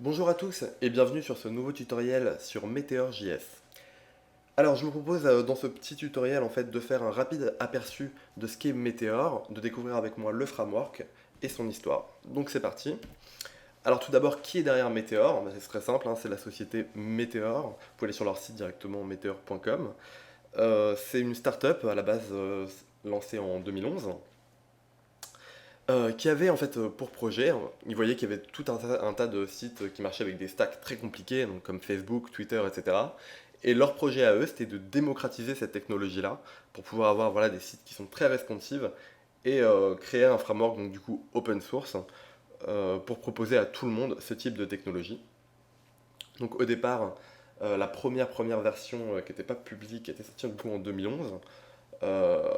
Bonjour à tous et bienvenue sur ce nouveau tutoriel sur Meteor.js. Alors je vous propose dans ce petit tutoriel de faire un rapide aperçu de ce qu'est Meteor, de découvrir avec moi le framework et son histoire. Donc c'est parti. Alors tout d'abord, qui est derrière Meteor? C'est très simple, c'est la société Meteor. Vous pouvez aller sur leur site directement meteor.com. C'est une start-up à la base lancée en 2011. Qui avait pour projet, ils voyaient qu'il y avait tout un tas de sites qui marchaient avec des stacks très compliqués, donc comme Facebook, Twitter, etc. Et leur projet à eux, c'était de démocratiser cette technologie-là pour pouvoir avoir des sites qui sont très responsives et créer un framework donc du coup open source pour proposer à tout le monde ce type de technologie. Donc au départ, la première version qui n'était pas publique était sortie du coup en 2011.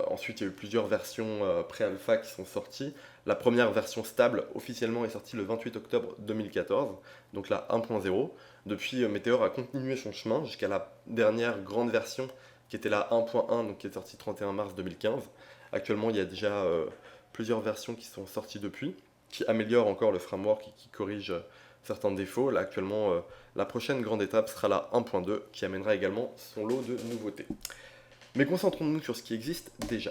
Ensuite, il y a eu plusieurs versions pré-alpha qui sont sorties. La première version stable officiellement est sortie le 28 octobre 2014, donc la 1.0. Depuis, Meteor a continué son chemin jusqu'à la dernière grande version qui était la 1.1, donc qui est sortie le 31 mars 2015. Actuellement, il y a déjà plusieurs versions qui sont sorties depuis, qui améliorent encore le framework et qui corrigent certains défauts. Là, actuellement, la prochaine grande étape sera la 1.2 qui amènera également son lot de nouveautés. Mais concentrons-nous sur ce qui existe déjà.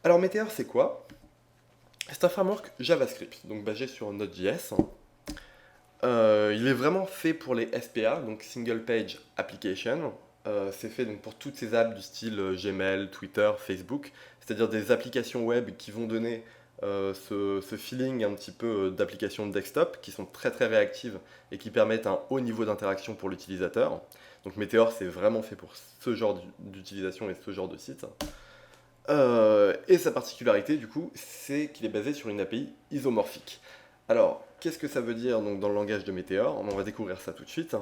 Alors Meteor, c'est quoi? C'est un framework JavaScript, donc basé sur Node.js. Il est vraiment fait pour les SPA, donc Single Page Application. C'est fait donc, pour toutes ces apps du style Gmail, Twitter, Facebook, c'est-à-dire des applications web qui vont donner ce feeling un petit peu d'application de desktop, qui sont très très réactives et qui permettent un haut niveau d'interaction pour l'utilisateur. Donc Meteor, c'est vraiment fait pour ce genre d'utilisation et ce genre de site. Et sa particularité, du coup, c'est qu'il est basé sur une API isomorphique. Alors, qu'est-ce que ça veut dire donc, dans le langage de Meteor? On va découvrir ça tout de suite.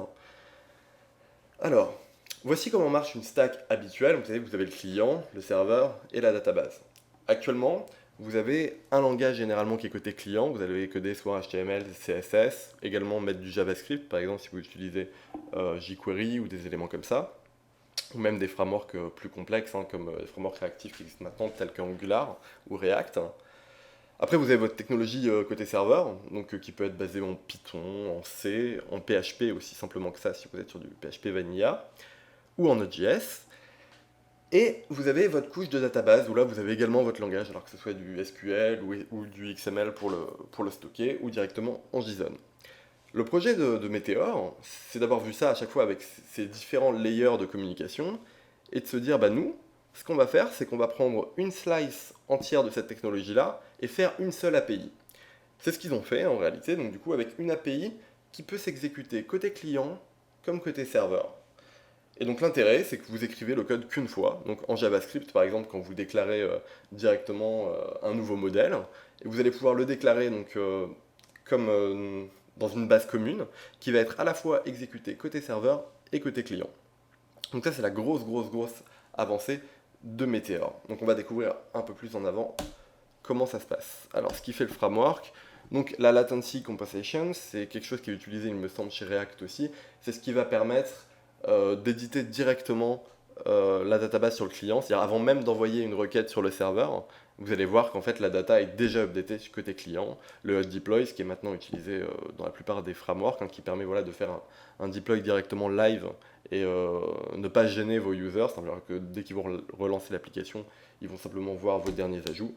Alors, voici comment marche une stack habituelle. Vous savez, vous avez le client, le serveur et la database. Actuellement, vous avez un langage généralement qui est côté client. Vous allez coder soit HTML, CSS, également mettre du JavaScript, par exemple si vous utilisez jQuery ou des éléments comme ça, ou même des frameworks plus complexes, comme les frameworks réactifs qui existent maintenant, tels qu'Angular ou React. Après, vous avez votre technologie côté serveur, donc qui peut être basée en Python, en C, en PHP aussi simplement que ça, si vous êtes sur du PHP Vanilla, ou en Node.js. Et vous avez votre couche de database, où là vous avez également votre langage, alors que ce soit du SQL ou du XML pour le stocker, ou directement en JSON. Le projet de Meteor, c'est d'avoir vu ça à chaque fois avec ces différents layers de communication, et de se dire, nous, ce qu'on va faire, c'est qu'on va prendre une slice entière de cette technologie-là, et faire une seule API. C'est ce qu'ils ont fait en réalité, donc du coup avec une API qui peut s'exécuter côté client comme côté serveur. Et donc l'intérêt, c'est que vous écrivez le code qu'une fois. Donc en JavaScript, par exemple, quand vous déclarez directement un nouveau modèle, et vous allez pouvoir le déclarer comme dans une base commune, qui va être à la fois exécuté côté serveur et côté client. Donc ça, c'est la grosse avancée de Meteor. Donc on va découvrir un peu plus en avant comment ça se passe. Alors ce qui fait le framework, donc la latency compensation, c'est quelque chose qui est utilisé, il me semble, chez React aussi. C'est ce qui va permettre d'éditer directement la database sur le client, c'est-à-dire avant même d'envoyer une requête sur le serveur, vous allez voir qu'en fait la data est déjà updatée côté client. Le hot deploy, ce qui est maintenant utilisé dans la plupart des frameworks, qui permet de faire un deploy directement live et ne pas gêner vos users, c'est-à-dire que dès qu'ils vont relancer l'application, ils vont simplement voir vos derniers ajouts.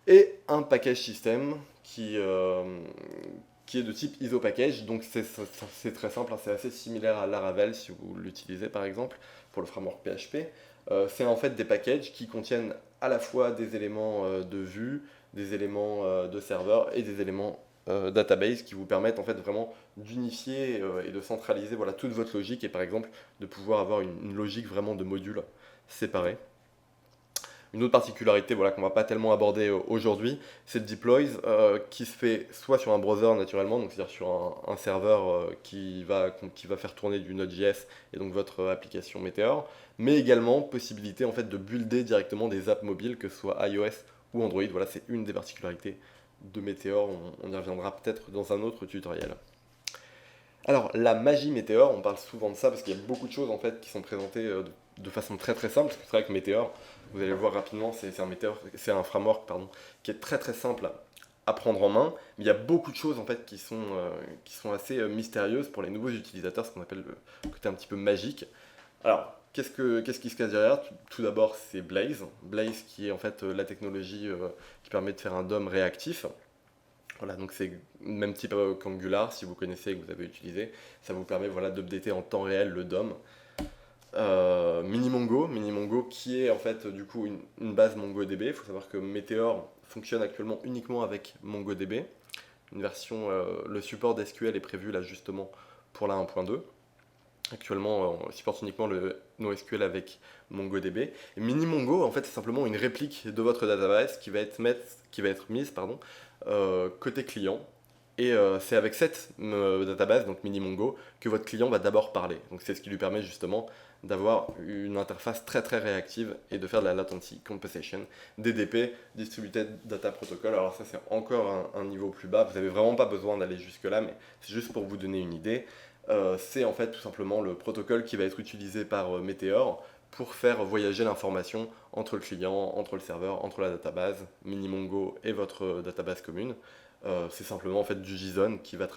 Et un package system qui est de type ISO package, donc c'est très simple, c'est assez similaire à Laravel si vous l'utilisez par exemple pour le framework PHP. C'est en fait des packages qui contiennent à la fois des éléments de vue, des éléments de serveur et des éléments database qui vous permettent en fait vraiment d'unifier et de centraliser toute votre logique et par exemple de pouvoir avoir une logique vraiment de modules séparés. Une autre particularité qu'on ne va pas tellement aborder aujourd'hui, c'est le deploy qui se fait soit sur un browser naturellement, donc c'est-à-dire sur un serveur qui va faire tourner du Node.js et donc votre application Meteor, mais également possibilité de builder directement des apps mobiles, que ce soit iOS ou Android. Voilà, c'est une des particularités de Meteor, on y reviendra peut-être dans un autre tutoriel. Alors, la magie Meteor, on parle souvent de ça parce qu'il y a beaucoup de choses qui sont présentées de façon très simple. Parce que c'est vrai que Meteor, vous allez le voir rapidement, c'est un framework qui est très simple à prendre en main, mais il y a beaucoup de choses en fait qui sont assez mystérieuses pour les nouveaux utilisateurs, ce qu'on appelle le côté un petit peu magique. Alors, qu'est-ce qui se cache derrière? Tout d'abord, c'est Blaze. Blaze qui est en fait la technologie qui permet de faire un DOM réactif. Voilà, donc c'est le même type qu'Angular, si vous connaissez et que vous avez utilisé. Ça vous permet voilà, d'updater en temps réel le DOM. Minimongo qui est en fait du coup une base MongoDB. Il faut savoir que Meteor fonctionne actuellement uniquement avec MongoDB. Une version, le support d'SQL est prévu là justement pour la 1.2. Actuellement, on supporte uniquement le NoSQL avec MongoDB. Et Minimongo, en fait, c'est simplement une réplique de votre database qui va être mise côté client. Et c'est avec cette database, donc Minimongo, que votre client va d'abord parler. Donc c'est ce qui lui permet justement d'avoir une interface très très réactive et de faire de la latency compensation, DDP, Distributed Data Protocol. Alors ça c'est encore un niveau plus bas, vous n'avez vraiment pas besoin d'aller jusque là, mais c'est juste pour vous donner une idée. C'est en fait tout simplement le protocole qui va être utilisé par Meteor pour faire voyager l'information entre le client, entre le serveur, entre la database, Minimongo et votre database commune. C'est simplement en fait du JSON qui va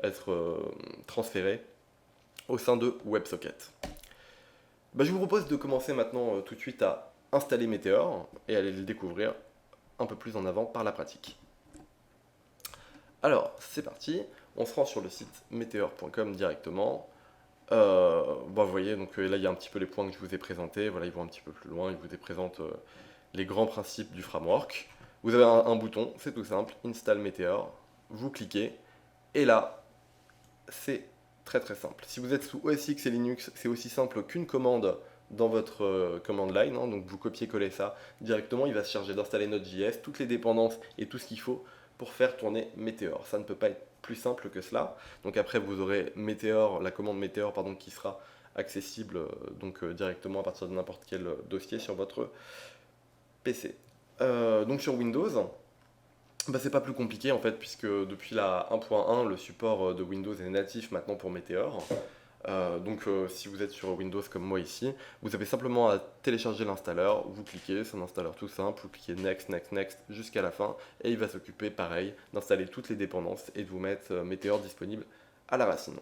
être transféré au sein de WebSocket. Je vous propose de commencer maintenant tout de suite à installer Meteor et aller le découvrir un peu plus en avant par la pratique. Alors, c'est parti, on se rend sur le site meteor.com directement. Vous voyez, donc là il y a un petit peu les points que je vous ai présentés. Voilà, ils vont un petit peu plus loin, ils vous présentent les grands principes du framework. Vous avez un bouton, c'est tout simple, Install Meteor. Vous cliquez, et là, c'est très très simple. Si vous êtes sous OS X et Linux, c'est aussi simple qu'une commande dans votre command line. Donc vous copiez-collez ça directement, il va se charger d'installer Node.js, toutes les dépendances et tout ce qu'il faut pour faire tourner Meteor. Ça ne peut pas être plus simple que cela. Donc après vous aurez Meteor, la commande Meteor qui sera accessible directement à partir de n'importe quel dossier sur votre PC. Donc sur Windows, c'est pas plus compliqué en fait, puisque depuis la 1.1, le support de Windows est natif maintenant pour Meteor. Si vous êtes sur Windows comme moi ici, vous avez simplement à télécharger l'installeur, vous cliquez, c'est un installeur tout simple, vous cliquez Next, Next, Next jusqu'à la fin, et il va s'occuper pareil d'installer toutes les dépendances et de vous mettre Meteor disponible à la racine.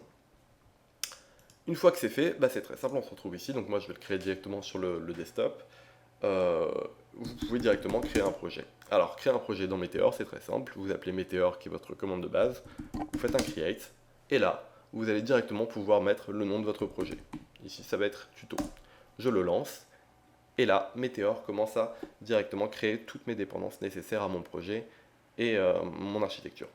Une fois que c'est fait, c'est très simple, on se retrouve ici, donc moi je vais le créer directement sur le desktop. Vous pouvez directement créer un projet. Alors, créer un projet dans Meteor, c'est très simple. Vous appelez Meteor, qui est votre commande de base. Vous faites un create. Et là, vous allez directement pouvoir mettre le nom de votre projet. Ici, ça va être tuto. Je le lance. Et là, Meteor commence à directement créer toutes mes dépendances nécessaires à mon projet et mon architecture.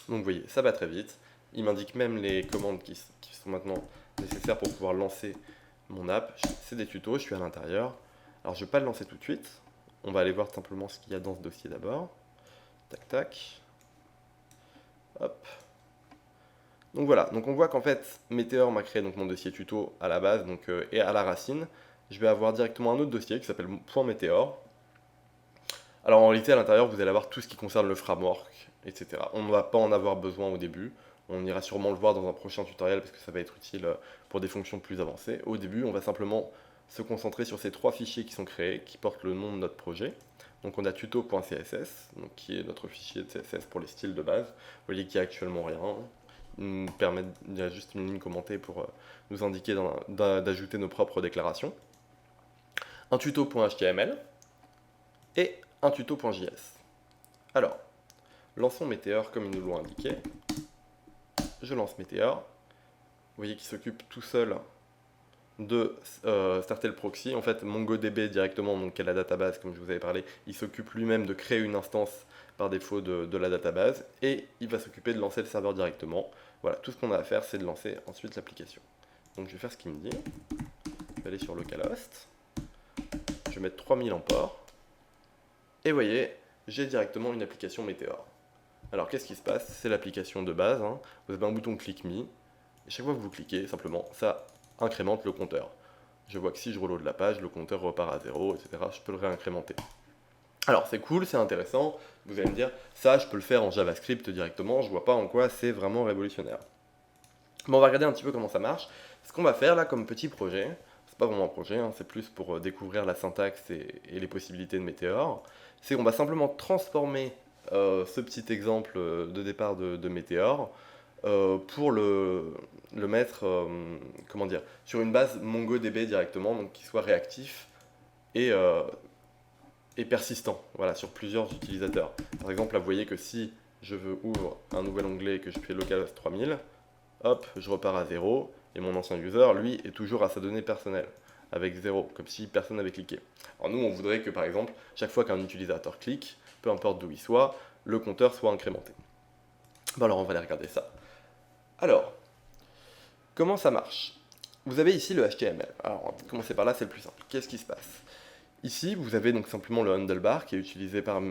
Donc, vous voyez, ça va très vite. Il m'indique même les commandes qui sont maintenant nécessaires pour pouvoir lancer mon app. C'est des tutos, je suis à l'intérieur. Alors je ne vais pas le lancer tout de suite, on va aller voir simplement ce qu'il y a dans ce dossier d'abord. Tac tac. Hop. Donc voilà, donc on voit qu'en fait Meteor m'a créé donc mon dossier tuto à la base et à la racine. Je vais avoir directement un autre dossier qui s'appelle .meteor. Alors en réalité à l'intérieur vous allez avoir tout ce qui concerne le framework, etc. On ne va pas en avoir besoin au début. On ira sûrement le voir dans un prochain tutoriel parce que ça va être utile pour des fonctions plus avancées. Au début, on va simplement se concentrer sur ces trois fichiers qui sont créés, qui portent le nom de notre projet. Donc on a tuto.css, qui est notre fichier de CSS pour les styles de base. Vous voyez qu'il n'y a actuellement rien. Il y a juste une ligne commentée pour nous indiquer d'ajouter nos propres déclarations. Un tuto.html et un tuto.js. Alors, lançons Meteor comme ils nous l'ont indiqué. Je lance Meteor. Vous voyez qu'il s'occupe tout seul de starter le proxy. En fait, MongoDB directement, donc qui est la database comme je vous avais parlé, il s'occupe lui-même de créer une instance par défaut de la database et il va s'occuper de lancer le serveur directement. Voilà, tout ce qu'on a à faire, c'est de lancer ensuite l'application. Donc je vais faire ce qu'il me dit. Je vais aller sur localhost. Je vais mettre 3000 en port. Et vous voyez, j'ai directement une application Meteor. Alors qu'est-ce qui se passe? C'est l'application de base. Vous avez un bouton Click Me. Et chaque fois que vous cliquez, simplement, ça incrémente le compteur. Je vois que si je reload la page, le compteur repart à 0, etc. Je peux le réincrémenter. Alors c'est cool, c'est intéressant. Vous allez me dire, ça je peux le faire en JavaScript directement. Je vois pas en quoi c'est vraiment révolutionnaire. On va regarder un petit peu comment ça marche. Ce qu'on va faire là comme petit projet, pas vraiment un projet, hein, c'est plus pour découvrir la syntaxe et les possibilités de Meteor. C'est qu'on va simplement transformer ce petit exemple de départ de Meteor pour le mettre, comment dire, sur une base MongoDB directement, donc qui soit réactif et, euh, et persistant, voilà, sur plusieurs utilisateurs. Par exemple, là, vous voyez que si je veux ouvrir un nouvel onglet et que je fais localhost 3000, hop, je repars à 0, et mon ancien user, lui, est toujours à sa donnée personnelle, avec 0, comme si personne n'avait cliqué. Alors nous, on voudrait que, par exemple, chaque fois qu'un utilisateur clique, peu importe d'où il soit, le compteur soit incrémenté. Bon, alors on va aller regarder ça. Alors, comment ça marche? Vous avez ici le HTML. Alors, on va commencer par là, c'est le plus simple. Qu'est-ce qui se passe? Ici, vous avez donc simplement le handlebar qui est utilisé par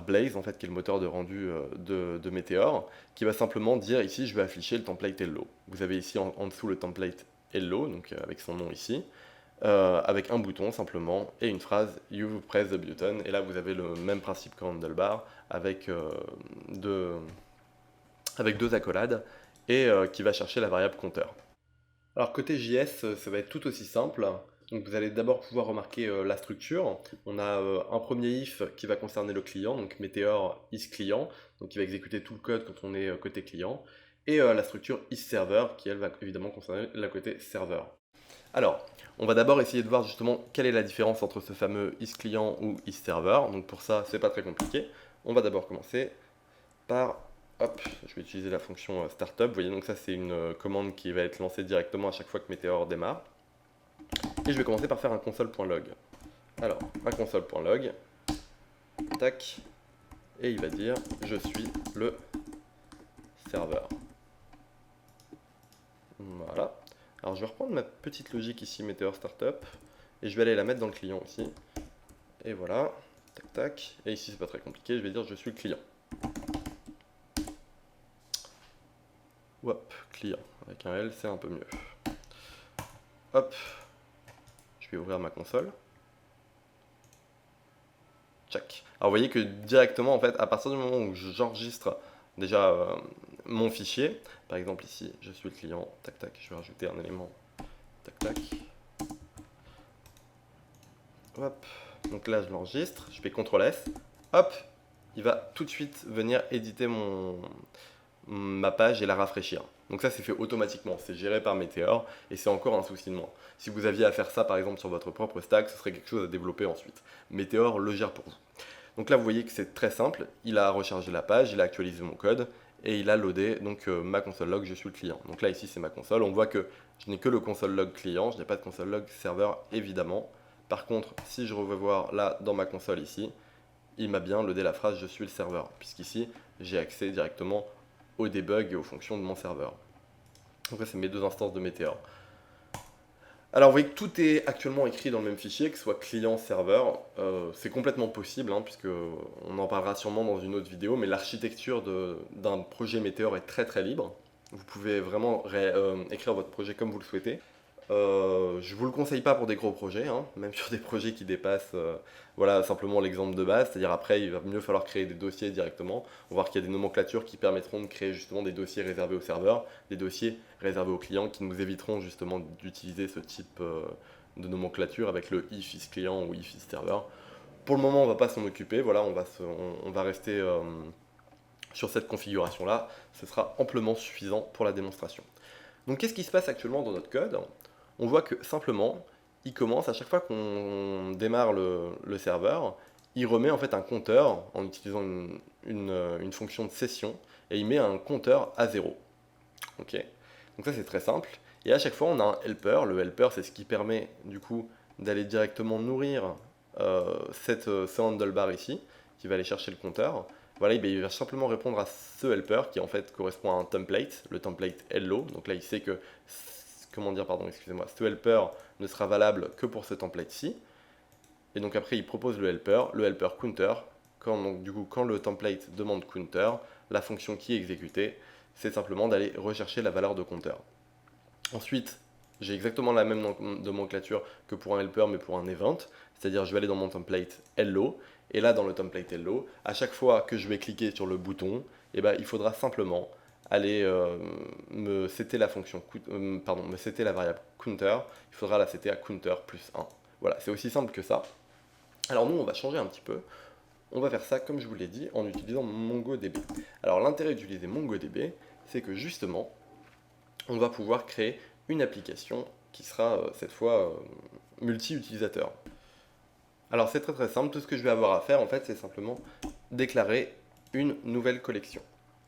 Blaze, en fait, qui est le moteur de rendu de Meteor, qui va simplement dire ici, je vais afficher le template hello. Vous avez ici en dessous le template hello, donc avec son nom ici, avec un bouton simplement et une phrase you press the button. Et là, vous avez le même principe qu'en handlebar avec deux accolades et qui va chercher la variable compteur. Alors côté JS, ça va être tout aussi simple. Donc vous allez d'abord pouvoir remarquer la structure. On a un premier if qui va concerner le client, donc Meteor isClient, donc qui va exécuter tout le code quand on est côté client, et la structure isServer qui elle va évidemment concerner la côté serveur. Alors, on va d'abord essayer de voir justement quelle est la différence entre ce fameux isClient ou isServer. Donc pour ça, c'est pas très compliqué. On va d'abord commencer par hop, je vais utiliser la fonction startup. Vous voyez, donc ça c'est une commande qui va être lancée directement à chaque fois que Meteor démarre. Et je vais commencer par faire un console.log. Alors, un console.log, tac, et il va dire je suis le serveur. Voilà. Alors je vais reprendre ma petite logique ici, Meteor Startup, et je vais aller la mettre dans le client aussi. Et voilà, tac tac. Et ici c'est pas très compliqué, je vais dire je suis le client. Hop, client, avec un L c'est un peu mieux. Hop, je vais ouvrir ma console. Check. Alors vous voyez que directement, en fait, à partir du moment où j'enregistre déjà mon fichier, par exemple ici, je suis le client, tac tac, je vais rajouter un élément, tac tac. Hop, donc là je l'enregistre, je fais CTRL S, hop, il va tout de suite venir éditer ma page et la rafraîchir. Donc ça c'est fait automatiquement, c'est géré par Meteor et c'est encore un souci de moins. Si vous aviez à faire ça par exemple sur votre propre stack, ce serait quelque chose à développer ensuite. Meteor le gère pour vous. Donc là vous voyez que c'est très simple, il a rechargé la page, il a actualisé mon code et il a loadé donc ma console log, je suis le client. Donc là ici c'est ma console, on voit que je n'ai que le console log client, je n'ai pas de console log serveur évidemment. Par contre si je veux voir là dans ma console ici, il m'a bien loadé la phrase je suis le serveur, puisqu'ici j'ai accès directement au debug et aux fonctions de mon serveur. Donc là c'est mes deux instances de Meteor. Alors vous voyez que tout est actuellement écrit dans le même fichier, que ce soit client-serveur. C'est complètement possible, hein, puisque on en parlera sûrement dans une autre vidéo, mais l'architecture d'un projet Meteor est très très libre. Vous pouvez vraiment écrire votre projet comme vous le souhaitez. Je ne vous le conseille pas pour des gros projets, hein, même sur des projets qui dépassent voilà, simplement l'exemple de base, c'est-à-dire après il va mieux falloir créer des dossiers directement. On va voir qu'il y a des nomenclatures qui permettront de créer justement des dossiers réservés au serveur, des dossiers réservés aux clients qui nous éviteront justement d'utiliser ce type de nomenclature avec le if is client ou if is serveur. Pour le moment on ne va pas s'en occuper, voilà, on va rester sur cette configuration là, ce sera amplement suffisant pour la démonstration. Donc qu'est-ce qui se passe actuellement dans notre code? On voit que simplement, il commence à chaque fois qu'on démarre le serveur, il remet en fait un compteur en utilisant une fonction de session et il met un compteur à 0. Ok. Donc ça c'est très simple. Et à chaque fois on a un helper. Le helper c'est ce qui permet du coup d'aller directement nourrir ce handlebar ici qui va aller chercher le compteur. Voilà, il va simplement répondre à ce helper qui en fait correspond à un template, le template hello. Donc là il sait que ce helper ne sera valable que pour ce template-ci. Et donc après, il propose le helper counter. Quand le template demande counter, la fonction qui est exécutée, c'est simplement d'aller rechercher la valeur de compteur. Ensuite, j'ai exactement la même nomenclature que pour un helper, mais pour un event. C'est-à-dire, je vais aller dans mon template hello. Et là, dans le template hello, à chaque fois que je vais cliquer sur le bouton, il faudra simplement aller me setter la fonction, me setter la variable counter, il faudra la setter à counter plus 1. Voilà, c'est aussi simple que ça. Alors nous, on va changer un petit peu. On va faire ça, comme je vous l'ai dit, en utilisant MongoDB. Alors l'intérêt d'utiliser MongoDB, c'est que justement, on va pouvoir créer une application qui sera cette fois multi-utilisateur. Alors c'est très très simple, tout ce que je vais avoir à faire en fait, c'est simplement déclarer une nouvelle collection.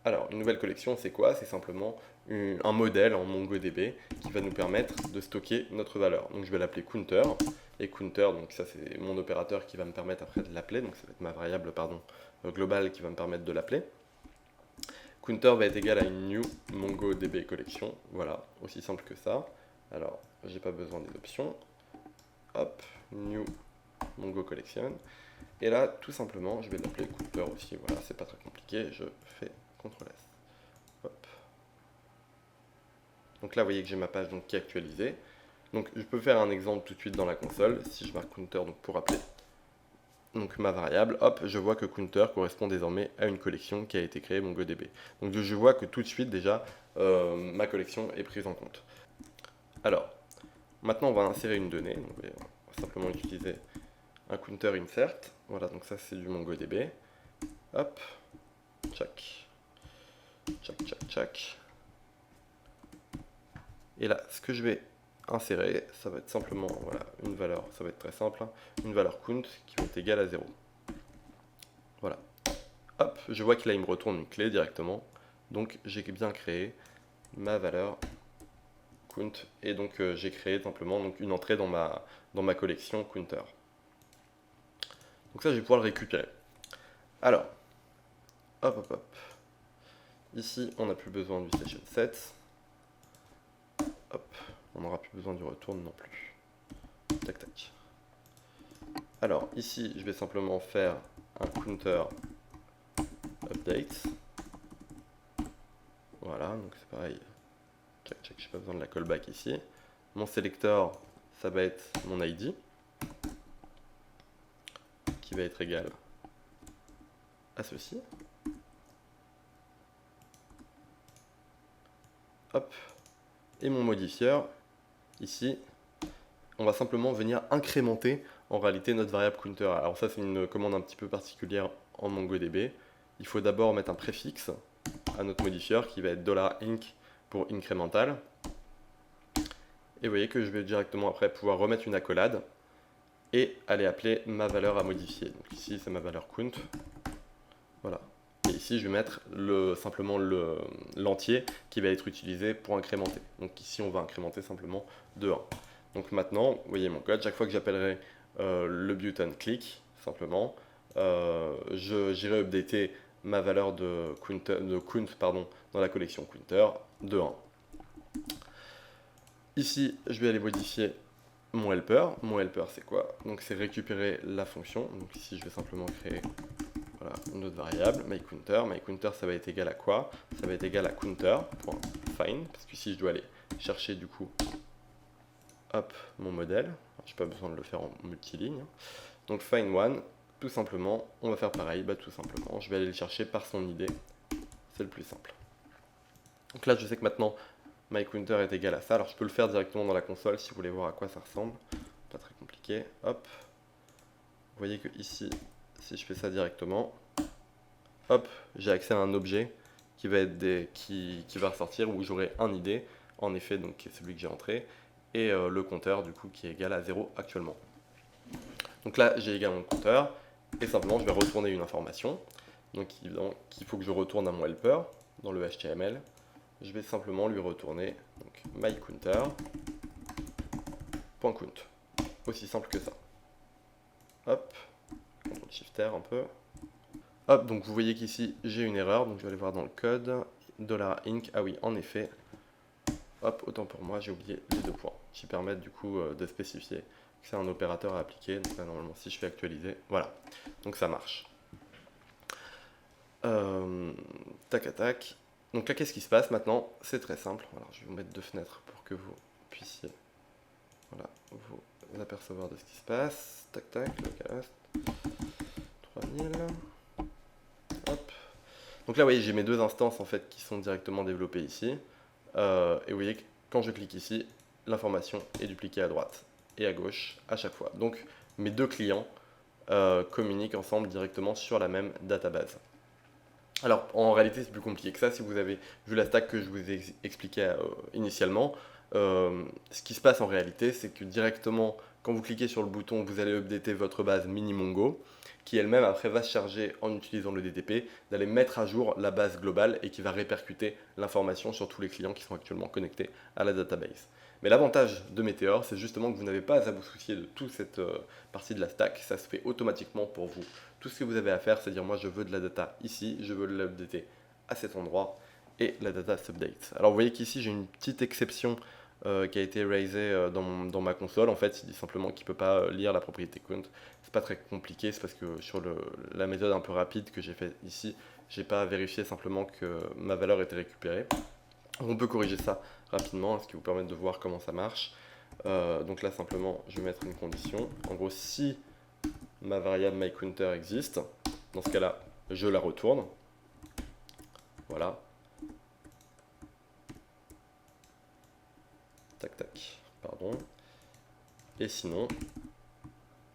Alors une nouvelle collection, c'est quoi? C'est simplement un modèle en MongoDB qui va nous permettre de stocker notre valeur. Donc je vais l'appeler counter, et counter, donc ça c'est mon opérateur qui va me permettre après de l'appeler, donc ça va être ma variable globale qui va me permettre de l'appeler. Counter va être égal à une new MongoDB collection, voilà, aussi simple que ça. Alors j'ai pas besoin des options, hop, new Mongo collection. Et là, tout simplement, je vais l'appeler counter aussi. Voilà, c'est pas très compliqué. Je fais CTRL S. Hop. Donc là, vous voyez que j'ai ma page qui est actualisée. Donc je peux faire un exemple tout de suite dans la console. Si je marque counter pour appeler ma variable, hop, je vois que counter correspond désormais à une collection qui a été créée MongoDB. Donc je vois que tout de suite déjà, ma collection est prise en compte. Alors, maintenant on va insérer une donnée. Donc, on va simplement utiliser un counter insert, voilà, donc ça c'est du MongoDB, hop, tchac, tchac, tchac, tchac, et là, ce que je vais insérer, ça va être simplement, voilà, une valeur, ça va être très simple, hein, une valeur count qui va être égale à 0, voilà, hop, je vois que là il me retourne une clé directement, donc j'ai bien créé ma valeur count, et donc j'ai créé simplement une entrée dans ma collection counter. Donc ça, je vais pouvoir le récupérer. Alors, hop, hop, hop. Ici, on n'a plus besoin du session set. Hop, on n'aura plus besoin du return non plus. Tac, tac. Alors, ici, je vais simplement faire un counter update. Voilà, donc c'est pareil. Check, check, j'ai pas besoin de la callback ici. Mon selector, ça va être mon ID, qui va être égal à ceci. Hop. Et mon modifieur, ici, on va simplement venir incrémenter en réalité notre variable counter. Alors ça c'est une commande un petit peu particulière en MongoDB. Il faut d'abord mettre un préfixe à notre modifieur qui va être $inc pour incrémental. Et vous voyez que je vais directement après pouvoir remettre une accolade et aller appeler ma valeur à modifier. Donc ici c'est ma valeur count. Voilà. Et ici je vais mettre simplement l'entier qui va être utilisé pour incrémenter. Donc ici on va incrémenter simplement de 1. Donc maintenant, vous voyez mon code, chaque fois que j'appellerai le button click, simplement, j'irai updater ma valeur de count dans la collection counter de 1. Ici, je vais aller modifier mon helper. Mon helper, c'est quoi? Donc c'est récupérer la fonction. Donc ici, je vais simplement créer une autre variable, myCounter. MyCounter, ça va être égal à quoi? Ça va être égal à counter.find, parce qu'ici, je dois aller chercher du coup hop, mon modèle. Je n'ai pas besoin de le faire en multiligne. Donc find one, tout simplement, on va faire pareil, tout simplement, je vais aller le chercher par son ID, c'est le plus simple. Donc là, je sais que maintenant, myCounter est égal à ça. Alors je peux le faire directement dans la console si vous voulez voir à quoi ça ressemble. Pas très compliqué. Hop. Vous voyez que ici, si je fais ça directement, hop, j'ai accès à un objet qui va être qui va ressortir où j'aurai un ID, en effet, donc qui est celui que j'ai entré, et le compteur du coup qui est égal à 0 actuellement. Donc là j'ai également le compteur et simplement je vais retourner une information. Donc évidemment qu'il faut que je retourne à mon helper dans le HTML. Je vais simplement lui retourner myCounter.count. Aussi simple que ça. Hop, Shift R un peu. Hop, donc vous voyez qu'ici j'ai une erreur, donc je vais aller voir dans le code. $inc, ah oui, en effet. Hop, autant pour moi, j'ai oublié les 2 points qui permettent du coup de spécifier que c'est un opérateur à appliquer. Donc là, normalement, si je fais actualiser, voilà. Donc ça marche. Tac à tac. Donc là, qu'est-ce qui se passe maintenant? C'est très simple. Alors, je vais vous mettre 2 fenêtres pour que vous puissiez vous apercevoir de ce qui se passe. Tac tac, localhost 3000. Hop. Donc là, vous voyez, j'ai mes deux instances en fait qui sont directement développées ici. Et vous voyez que quand je clique ici, l'information est dupliquée à droite et à gauche à chaque fois. Donc mes deux clients communiquent ensemble directement sur la même database. Alors en réalité c'est plus compliqué que ça. Si vous avez vu la stack que je vous ai expliqué initialement, ce qui se passe en réalité c'est que directement quand vous cliquez sur le bouton vous allez updater votre base mini-mongo qui elle-même après va se charger en utilisant le DTP d'aller mettre à jour la base globale et qui va répercuter l'information sur tous les clients qui sont actuellement connectés à la database. Mais l'avantage de Meteor, c'est justement que vous n'avez pas à vous soucier de toute cette partie de la stack, ça se fait automatiquement pour vous. Tout ce que vous avez à faire, c'est dire moi je veux de la data ici, je veux l'updater à cet endroit, et la data s'update. Alors vous voyez qu'ici j'ai une petite exception qui a été raisée dans ma console. En fait, il dit simplement qu'il ne peut pas lire la propriété count. C'est pas très compliqué, c'est parce que sur la méthode un peu rapide que j'ai fait ici, j'ai pas vérifié simplement que ma valeur était récupérée. On peut corriger ça rapidement, ce qui vous permet de voir comment ça marche. Donc là simplement je vais mettre une condition. En gros, si ma variable myCounter existe, dans ce cas là je la retourne. Voilà. Tac tac, pardon. Et sinon,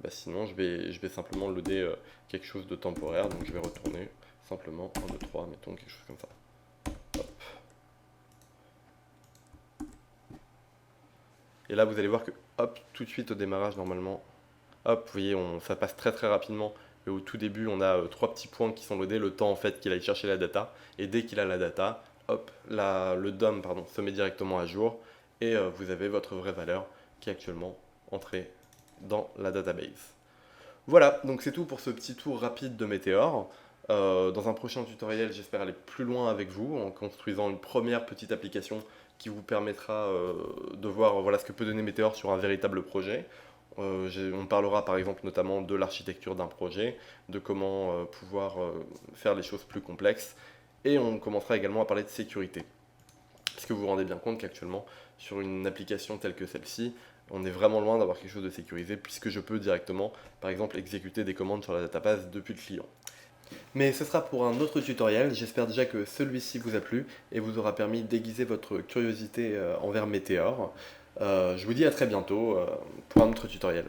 sinon je vais simplement loader quelque chose de temporaire, donc je vais retourner simplement 1, 2, 3, mettons quelque chose comme ça. Hop. Et là vous allez voir que hop, tout de suite au démarrage normalement, hop, vous voyez, ça passe très très rapidement. Et au tout début, on a 3 petits points qui sont loadés, le temps en fait qu'il aille chercher la data. Et dès qu'il a la data, hop, le DOM se met directement à jour. Et vous avez votre vraie valeur qui est actuellement entrée dans la database. Voilà, donc c'est tout pour ce petit tour rapide de Meteor. Dans un prochain tutoriel, j'espère aller plus loin avec vous en construisant une première petite application qui vous permettra de voir voilà, ce que peut donner Meteor sur un véritable projet. On parlera par exemple notamment de l'architecture d'un projet, de comment pouvoir faire les choses plus complexes, et on commencera également à parler de sécurité. Parce que vous vous rendez bien compte qu'actuellement, sur une application telle que celle-ci, on est vraiment loin d'avoir quelque chose de sécurisé, puisque je peux directement, par exemple, exécuter des commandes sur la database depuis le client. Mais ce sera pour un autre tutoriel, j'espère déjà que celui-ci vous a plu et vous aura permis d'aiguiser votre curiosité envers Meteor. Je vous dis à très bientôt pour un autre tutoriel.